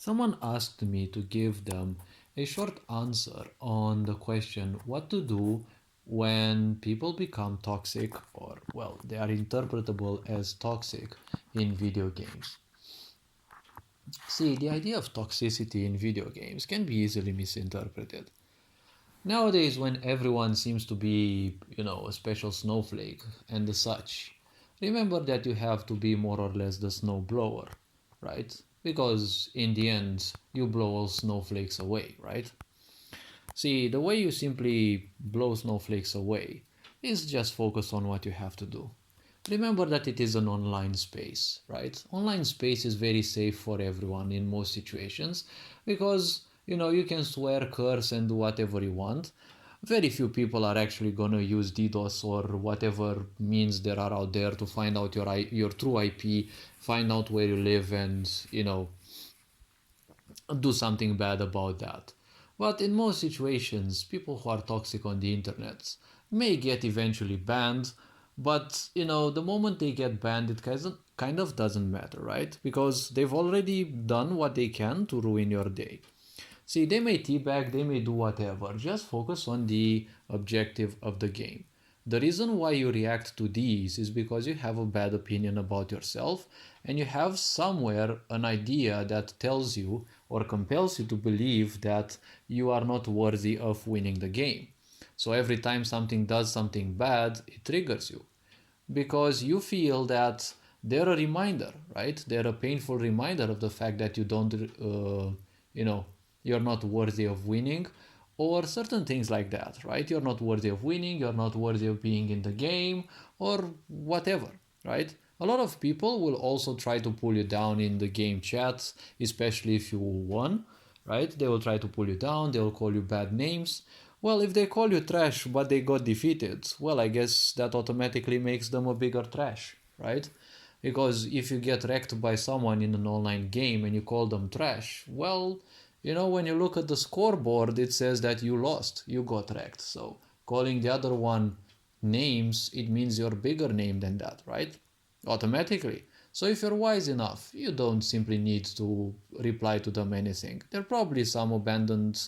Someone asked me to give them a short answer on the question what to do when people become toxic or, well, they are interpretable as toxic in video games. See, the idea of toxicity in video games can be easily misinterpreted. Nowadays, when everyone seems to be, a special snowflake and the such, remember that you have to be more or less the snow blower, right? Because in the end, you blow all snowflakes away, right? See, the way you simply blow snowflakes away is just focus on what you have to do. Remember that it is an online space, right? Online space is very safe for everyone in most situations because you can swear, curse, and do whatever you want. Very few people are actually gonna use DDoS or whatever means there are out there to find out your true IP, find out where you live, and do something bad about that. But in most situations, people who are toxic on the internet may get eventually banned, but the moment they get banned, it kind of doesn't matter, right? Because they've already done what they can to ruin your day. See, they may teabag, they may do whatever, just focus on the objective of the game. The reason why you react to these is because you have a bad opinion about yourself and you have somewhere an idea that tells you or compels you to believe that you are not worthy of winning the game. So every time something does something bad, it triggers you because you feel that they're a reminder, right? They're a painful reminder of the fact that you don't, you know, you're not worthy of winning, or certain things like that, right? You're not worthy of winning, you're not worthy of being in the game, or whatever, right? A lot of people will also try to pull you down in the game chats, especially if you won, right? They will try to pull you down, they will call you bad names. Well, if they call you trash but they got defeated, well, I guess that automatically makes them a bigger trash, right? Because if you get wrecked by someone in an online game and you call them trash, well, when you look at the scoreboard, it says that you lost, you got wrecked. So calling the other one names, it means you're bigger name than that, right? Automatically. So if you're wise enough, you don't simply need to reply to them anything. There are probably some abandoned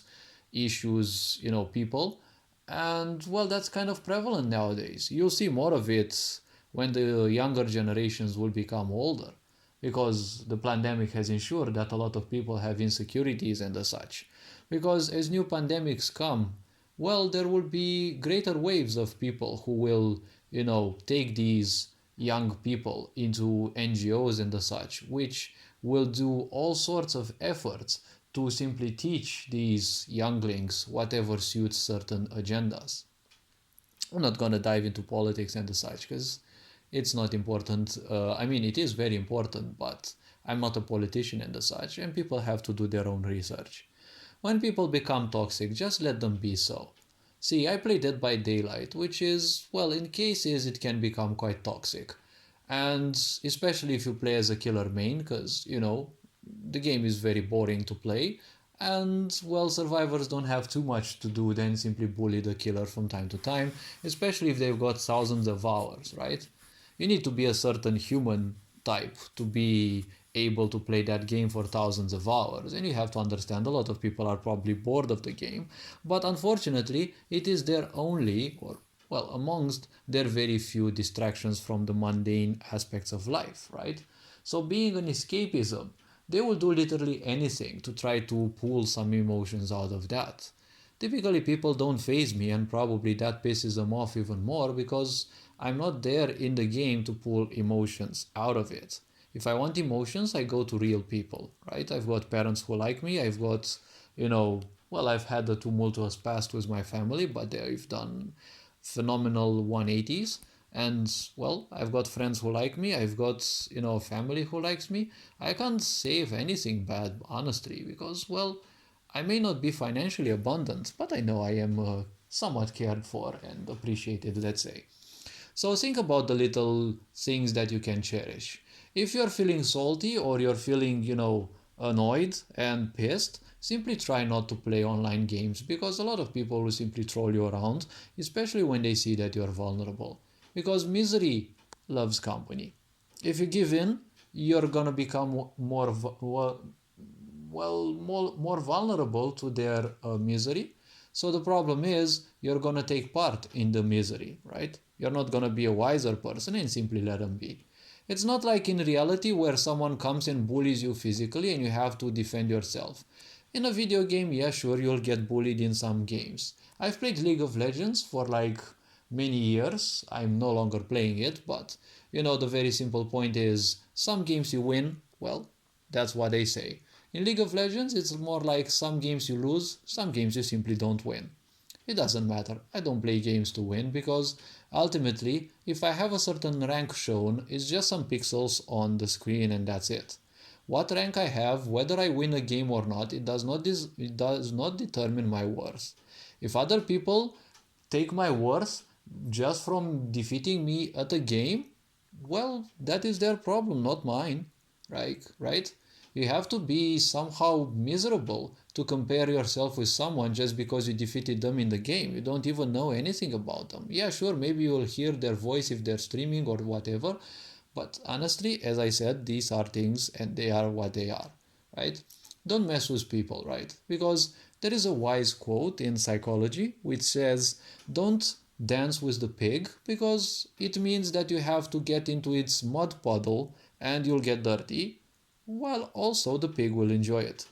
issues, people. And well, that's kind of prevalent nowadays. You'll see more of it when the younger generations will become older because the pandemic has ensured that a lot of people have insecurities and the such. Because as new pandemics come, well, there will be greater waves of people who will, take these young people into NGOs and the such, which will do all sorts of efforts to simply teach these younglings whatever suits certain agendas. I'm not gonna dive into politics and the such because it's not important. I mean, it is very important, but I'm not a politician and the such, and people have to do their own research. When people become toxic, just let them be so. See, I play Dead by Daylight, which is, well, in cases it can become quite toxic. And especially if you play as a killer main, because, the game is very boring to play. And, well, survivors don't have too much to do than simply bully the killer from time to time, especially if they've got thousands of hours, right? You need to be a certain human type to be able to play that game for thousands of hours, and you have to understand a lot of people are probably bored of the game, but unfortunately it is their only, or well, amongst their very few distractions from the mundane aspects of life, right? So being an escapism, they will do literally anything to try to pull some emotions out of that. Typically, people don't faze me, and probably that pisses them off even more because I'm not there in the game to pull emotions out of it. If I want emotions, I go to real people, right? I've got parents who like me. I've got, well, I've had a tumultuous past with my family, but they've done phenomenal 180s. And, well, I've got friends who like me. I've got, a family who likes me. I can't save anything bad, honestly, because, well, I may not be financially abundant, but I know I am somewhat cared for and appreciated, let's say. So think about the little things that you can cherish. If you're feeling salty or you're feeling, annoyed and pissed, simply try not to play online games because a lot of people will simply troll you around, especially when they see that you're vulnerable. Because misery loves company. If you give in, you're gonna become more vulnerable to their misery. So the problem is you're gonna take part in the misery, right? You're not gonna be a wiser person and simply let them be. It's not like in reality where someone comes and bullies you physically and you have to defend yourself. In a video game, yeah, sure, you'll get bullied in some games. I've played League of Legends for like many years. I'm no longer playing it, but the very simple point is some games you win, well, that's what they say. In League of Legends, it's more like some games you lose, some games you simply don't win. It doesn't matter. I don't play games to win because ultimately, if I have a certain rank shown, it's just some pixels on the screen and that's it. What rank I have, whether I win a game or not, it does not determine my worth. If other people take my worth just from defeating me at a game, well, that is their problem, not mine. Right? You have to be somehow miserable to compare yourself with someone just because you defeated them in the game. You don't even know anything about them. Yeah, sure, maybe you'll hear their voice if they're streaming or whatever, but honestly, as I said, these are things and they are what they are, right? Don't mess with people, right? Because there is a wise quote in psychology which says, don't dance with the pig because it means that you have to get into its mud puddle and you'll get dirty, while also the pig will enjoy it.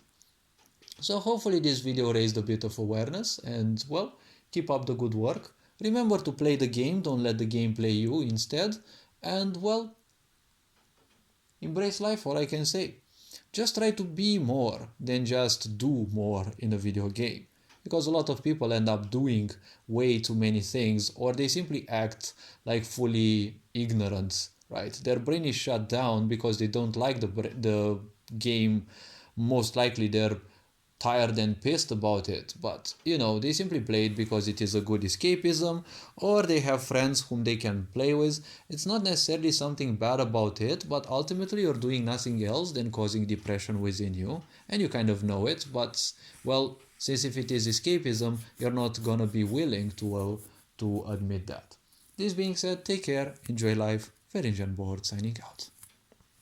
So hopefully this video raised a bit of awareness and well, keep up the good work. Remember to play the game, don't let the game play you instead. And well, embrace life, all I can say. Just try to be more than just do more in a video game. Because a lot of people end up doing way too many things or they simply act like fully ignorant, right? Their brain is shut down because they don't like the game. Most likely they're tired and pissed about it, but they simply play it because it is a good escapism or they have friends whom they can play with. It's not necessarily something bad about it, but ultimately you're doing nothing else than causing depression within you and you kind of know it, but well, since if it is escapism, you're not gonna be willing to admit that. This being said, take care, enjoy life. Ferinjan Board signing out.